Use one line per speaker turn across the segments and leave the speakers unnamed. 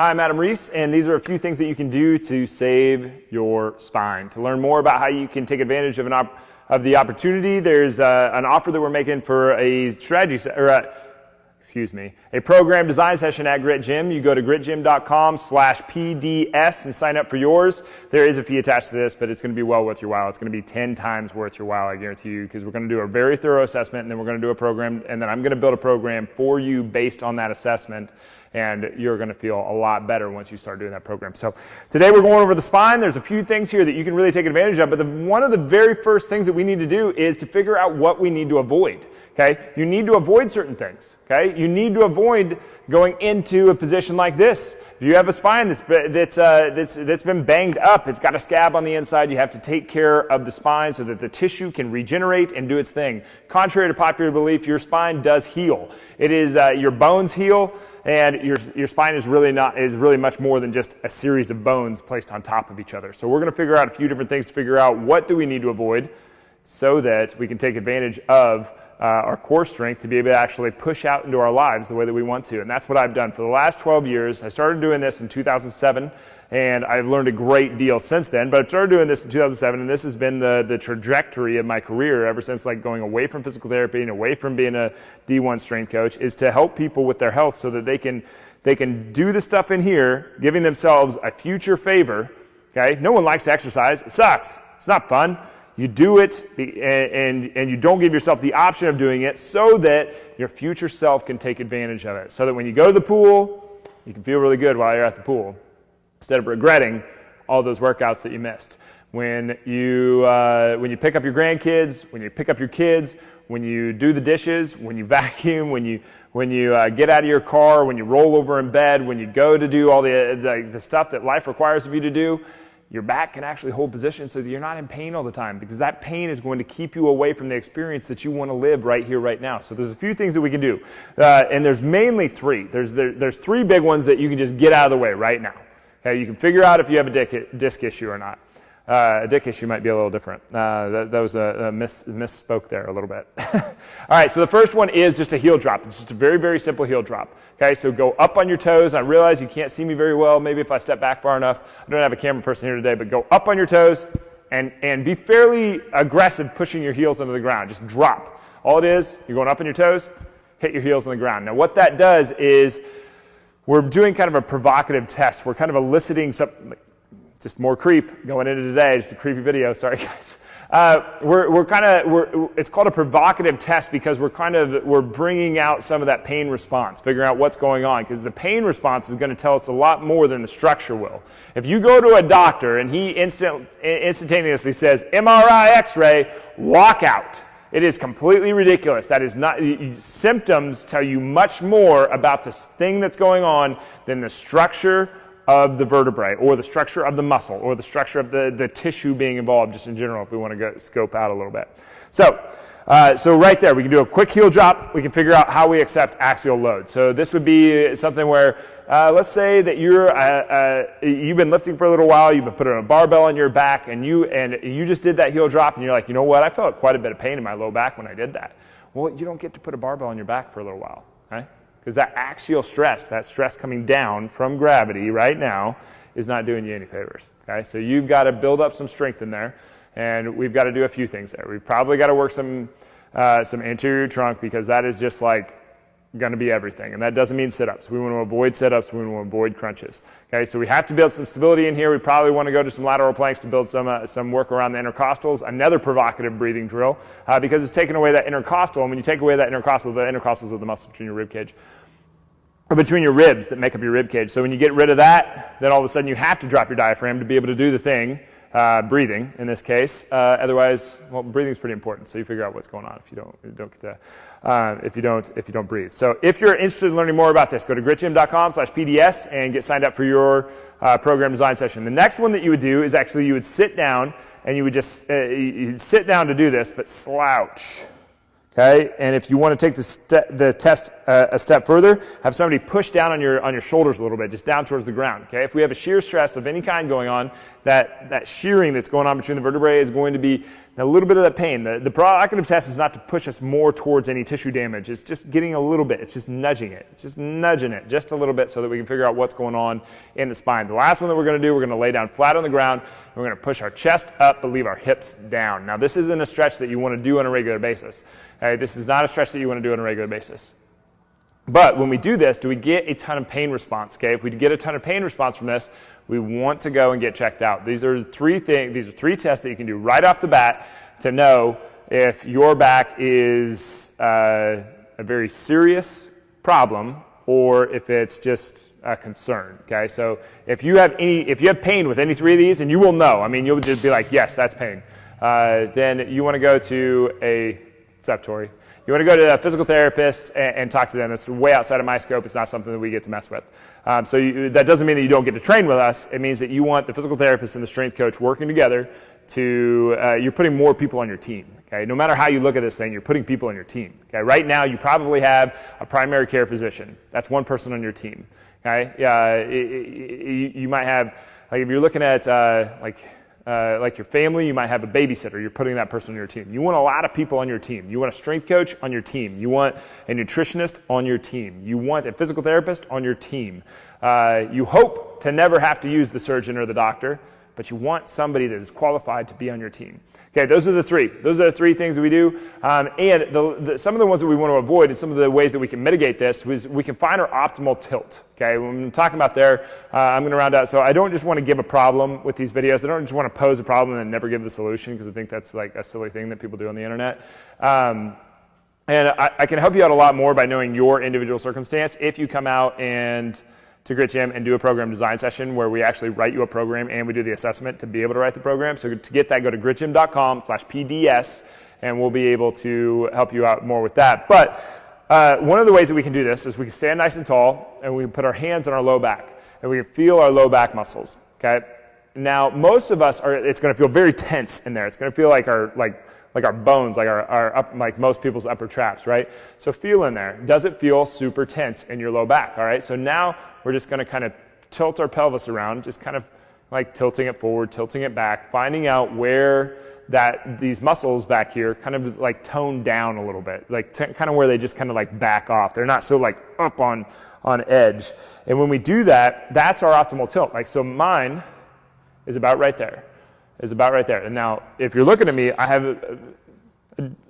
I'm Adam Reese, and these are a few things that you can do to save your spine. To learn more about how you can take advantage of the opportunity, there's an offer that we're making for a a program design session at Grit Gym. You go to gritgym.com/PDS and sign up for yours. There is a fee attached to this, but it's going to be well worth your while. It's going to be 10 times worth your while, I guarantee you, because we're going to do a very thorough assessment, and then we're going to do a program, and then I'm going to build a program for you based on that assessment, and you're going to feel a lot better once you start doing that program. So today we're going over the spine. There's a few things here that you can really take advantage of, but one of the very first things that we need to do is to figure out what we need to avoid. Okay, you need to avoid certain things. Okay, you need to avoid going into a position like this. If you have a spine that's been banged up, it's got a scab on the inside, you have to take care of the spine so that the tissue can regenerate and do its thing. Contrary to popular belief, your spine does heal. It is your bones heal, and your spine is really much more than just a series of bones placed on top of each other. So we're going to figure out a few different things to figure out what do we need to avoid so that we can take advantage of our core strength to be able to actually push out into our lives the way that we want to. And that's what I've done for the last 12 years. I started doing this in 2007, and I've learned a great deal since then. But I started doing this in 2007, and this has been the trajectory of my career ever since, like, going away from physical therapy and away from being a D1 strength coach, is to help people with their health so that they can do the stuff in here, giving themselves a future favor. Okay? No one likes to exercise. It sucks. It's not fun. You do it, and you don't give yourself the option of doing it so that your future self can take advantage of it. So that when you go to the pool, you can feel really good while you're at the pool, instead of regretting all those workouts that you missed. When you pick up your grandkids, when you pick up your kids, when you do the dishes, when you vacuum, when you get out of your car, when you roll over in bed, when you go to do all the stuff that life requires of you to do, your back can actually hold position so that you're not in pain all the time, because that pain is going to keep you away from the experience that you want to live right here, right now. So there's a few things that we can do, and there's mainly three. There's three big ones that you can just get out of the way right now. Okay, you can figure out if you have a disc issue or not. A dick issue might be a little different. That was a misspoke there a little bit. All right, so the first one is just a heel drop. It's just a very, very simple heel drop. Okay, so go up on your toes. I realize you can't see me very well. Maybe if I step back far enough. I don't have a camera person here today, but go up on your toes and be fairly aggressive pushing your heels into the ground. Just drop. All it is, you're going up on your toes, hit your heels on the ground. Now what that does is we're doing kind of a provocative test. We're kind of eliciting something. Just more creep going into today, just a creepy video, sorry guys. It's called a provocative test because we're bringing out some of that pain response, figuring out what's going on, because the pain response is going to tell us a lot more than the structure will. If you go to a doctor and he instantaneously says, MRI, X-ray, walk out. It is completely ridiculous. That is not, symptoms tell you much more about this thing that's going on than the structure of the vertebrae, or the structure of the muscle, or the structure of the tissue being involved, just in general, if we want to scope out a little bit. So right there, we can do a quick heel drop. We can figure out how we accept axial load. So this would be something where, let's say that you've been lifting for a little while, you've been putting a barbell on your back, and you just did that heel drop, and you're like, you know what, I felt quite a bit of pain in my low back when I did that. Well, you don't get to put a barbell on your back for a little while, okay? Because that axial stress, that stress coming down from gravity right now, is not doing you any favors. Okay, so you've got to build up some strength in there, and we've got to do a few things there. We've probably got to work some anterior trunk, because that is just like going to be everything, and that doesn't mean sit-ups. We want to avoid sit-ups. We want to avoid crunches. Okay, so we have to build some stability in here. We probably want to go to some lateral planks to build some work around the intercostals. Another provocative breathing drill, because it's taking away that intercostal, and when you take away that intercostal, the intercostals are the muscles between your rib cage, or between your ribs that make up your rib cage. So when you get rid of that, then all of a sudden you have to drop your diaphragm to be able to do the thing, breathing in this case. Otherwise, well, breathing is pretty important. So you figure out what's going on if you don't breathe. So if you're interested in learning more about this, go to gritgym.com/PDS and get signed up for your program design session. The next one that you would do is actually you would sit down, and you would just you'd sit down to do this, but slouch. Okay, and if you want to take the test a step further, have somebody push down on your shoulders a little bit, just down towards the ground. Okay, if we have a shear stress of any kind going on, that shearing that's going on between the vertebrae is going to be a little bit of that pain. The provocative test is not to push us more towards any tissue damage. It's just getting a little bit. It's just nudging it. It's just nudging it just a little bit so that we can figure out what's going on in the spine. The last one that we're going to do, we're going to lay down flat on the ground. And we're going to push our chest up, but leave our hips down. Now, this isn't a stretch that you want to do on a regular basis. Okay, this is not a stretch that you want to do on a regular basis. But when we do this, do we get a ton of pain response? Okay, if we get a ton of pain response from this, we want to go and get checked out. These are three tests that you can do right off the bat to know if your back is a very serious problem or if it's just a concern. Okay, so if you have pain with any three of these, and you will know, I mean, you'll just be like, yes, that's pain. Then you want to go to what's up, Tori? You want to go to a physical therapist and talk to them. It's way outside of my scope. It's not something that we get to mess with. That doesn't mean that you don't get to train with us. It means that you want the physical therapist and the strength coach working together you're putting more people on your team. Okay? No matter how you look at this thing, you're putting people on your team. Okay? Right now, you probably have a primary care physician. That's one person on your team. Okay? You might have, like if you're looking at like your family, you might have a babysitter. You're putting that person on your team. You want a lot of people on your team. You want a strength coach on your team. You want a nutritionist on your team. You want a physical therapist on your team. You hope to never have to use the surgeon or the doctor, but you want somebody that is qualified to be on your team. Okay, those are the three. Those are the three things that we do. And some of the ones that we want to avoid and some of the ways that we can mitigate this is we can find our optimal tilt. Okay, when I'm talking about there, I'm going to round out. So I don't just want to give a problem with these videos. I don't just want to pose a problem and never give the solution because I think that's like a silly thing that people do on the internet. And I can help you out a lot more by knowing your individual circumstance if you come out to Grit Gym and do a program design session where we actually write you a program and we do the assessment to be able to write the program. So to get that, go to gritgym.com/PDS and we'll be able to help you out more with that. But one of the ways that we can do this is we can stand nice and tall and we can put our hands on our low back and we can feel our low back muscles. Okay. Now, most of us it's going to feel very tense in there. It's going to feel like our bones, like most people's upper traps, right? So feel in there. Does it feel super tense in your low back? All right. So now we're just going to kind of tilt our pelvis around, just kind of like tilting it forward, tilting it back, finding out where these muscles back here kind of like tone down a little bit, like kind of where they just kind of like back off. They're not so like up on edge. And when we do that, that's our optimal tilt. Like, so mine is about right there. And now, if you're looking at me, I have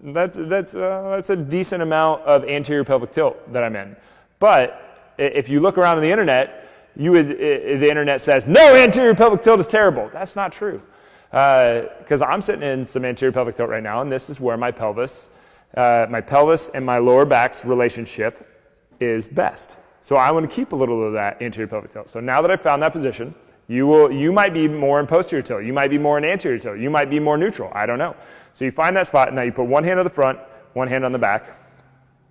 that's a decent amount of anterior pelvic tilt that I'm in. But if you look around on the internet, the internet says no, anterior pelvic tilt is terrible. That's not true, because I'm sitting in some anterior pelvic tilt right now, and this is where my pelvis and my lower back's relationship is best. So I want to keep a little of that anterior pelvic tilt. So now that I've found that position, you might be more in posterior tilt. You might be more in anterior tilt. You might be more neutral. I don't know. So you find that spot, and now you put one hand on the front, one hand on the back.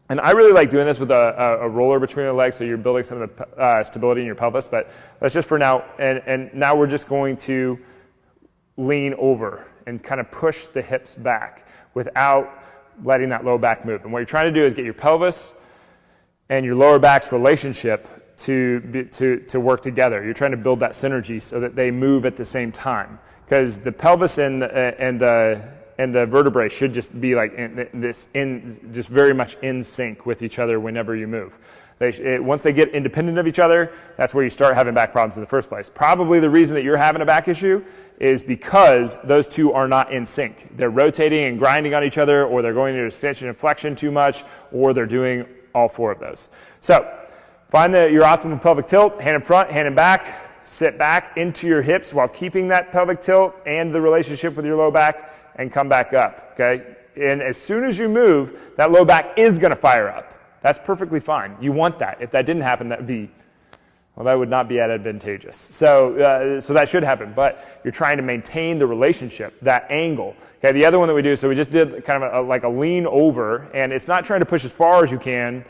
And I really like doing this with a roller between the legs, so you're building some of the stability in your pelvis. But that's just for now. And now we're just going to lean over and kind of push the hips back without letting that low back move. And what you're trying to do is get your pelvis and your lower back's relationship to work together. You're trying to build that synergy so that they move at the same time, because the pelvis and the vertebrae should just be like just very much in sync with each other whenever you move. Once they get independent of each other, that's where you start having back problems in the first place. Probably the reason that you're having a back issue is because those two are not in sync. They're rotating and grinding on each other, or they're going into extension and flexion too much, or they're doing all four of those. So find your optimal pelvic tilt, hand in front, hand in back, sit back into your hips while keeping that pelvic tilt and the relationship with your low back, and come back up, okay? And as soon as you move, that low back is gonna fire up. That's perfectly fine. You want that. If that didn't happen, that would not be advantageous. So that should happen, but you're trying to maintain the relationship, that angle. Okay, the other one that we do, so we just did kind of like a lean over, and it's not trying to push as far as you can,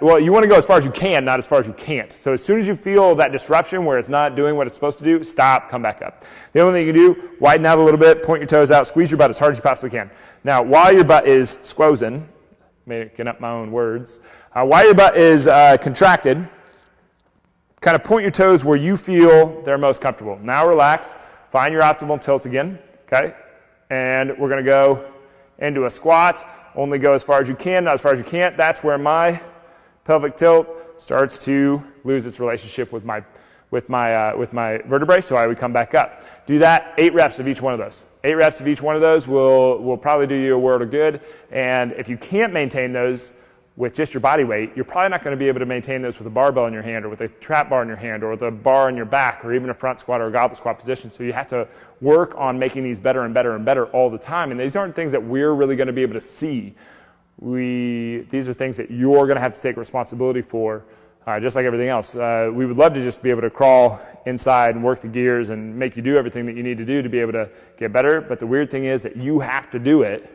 well, you want to go as far as you can, not as far as you can't. So as soon as you feel that disruption where it's not doing what it's supposed to do, stop, come back up. The only thing you can do, widen out a little bit, point your toes out, squeeze your butt as hard as you possibly can. Now, while your butt is squozing, making up my own words, while your butt is contracted, kind of point your toes where you feel they're most comfortable. Now relax, find your optimal tilt again, okay? And we're going to go into a squat. Only go as far as you can, not as far as you can't. That's where my pelvic tilt starts to lose its relationship with my vertebrae, so I would come back up. Do that 8 reps of each one of those. 8 reps of each one of those will probably do you a world of good. And if you can't maintain those with just your body weight, you're probably not going to be able to maintain those with a barbell in your hand or with a trap bar in your hand or with a bar in your back or even a front squat or a goblet squat position. So you have to work on making these better and better and better all the time. And these aren't things that we're really going to be able to see. These are things that you're going to have to take responsibility for, just like everything else. We would love to just be able to crawl inside and work the gears and make you do everything that you need to do to be able to get better. But the weird thing is that you have to do it.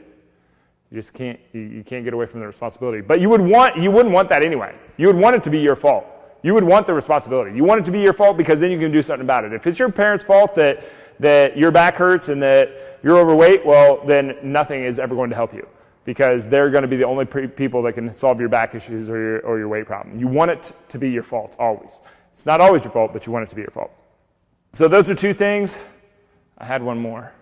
You just can't, you can't get away from the responsibility. But you wouldn't want that anyway. You would want it to be your fault. You would want the responsibility. You want it to be your fault because then you can do something about it. If it's your parents' fault that your back hurts and that you're overweight, well, then nothing is ever going to help you because they're going to be the only people that can solve your back issues or your weight problem. You want it to be your fault always. It's not always your fault, but you want it to be your fault. So those are 2 things. I had one more.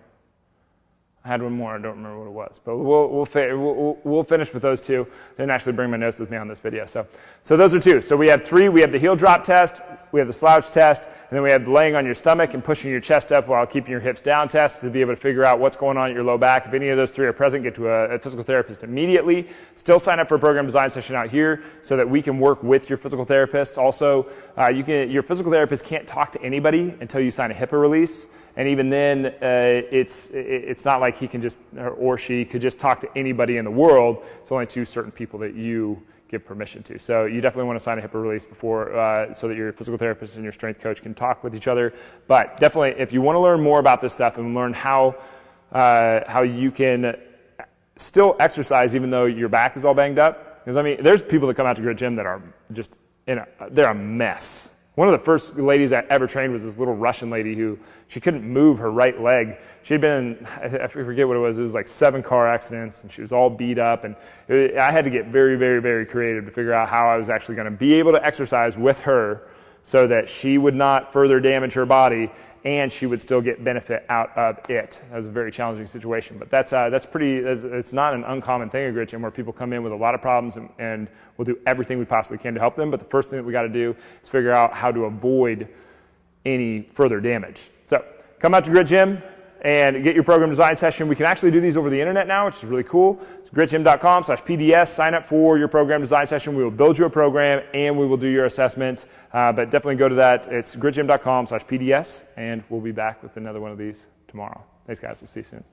I don't remember what it was, but we'll finish with those 2. I didn't actually bring my notes with me on this video. So those are 2. So we have 3. We have the heel drop test, we have the slouch test, and then we have the laying on your stomach and pushing your chest up while keeping your hips down test to be able to figure out what's going on at your low back. If any of those 3 are present, get to a physical therapist immediately. Still sign up for a program design session out here so that we can work with your physical therapist. Also, your physical therapist can't talk to anybody until you sign a HIPAA release. And even then, it's not like he can just, or she could just talk to anybody in the world. It's only to certain people that you give permission to. So you definitely want to sign a HIPAA release before, so that your physical therapist and your strength coach can talk with each other. But definitely, if you want to learn more about this stuff and learn how you can still exercise even though your back is all banged up, because I mean, there's people that come out to Grit Gym that are just they're a mess. One of the first ladies I ever trained was this little Russian lady who she couldn't move her right leg. She had been in, I forget what it was like 7 car accidents, and she was all beat up. And I had to get very, very, very creative to figure out how I was actually going to be able to exercise with her so that she would not further damage her body and she would still get benefit out of it. That was a very challenging situation, but that's it's not an uncommon thing at Grit Gym where people come in with a lot of problems and we'll do everything we possibly can to help them. But the first thing that we got to do is figure out how to avoid any further damage. So come out to Grit Gym and get your program design session. We can actually do these over the internet now, which is really cool. It's gritgym.com/PDS. Sign up for your program design session. We will build you a program and we will do your assessment. But definitely go to that. It's gritgym.com/PDS, and we'll be back with another one of these tomorrow. Thanks, guys. We'll see you soon.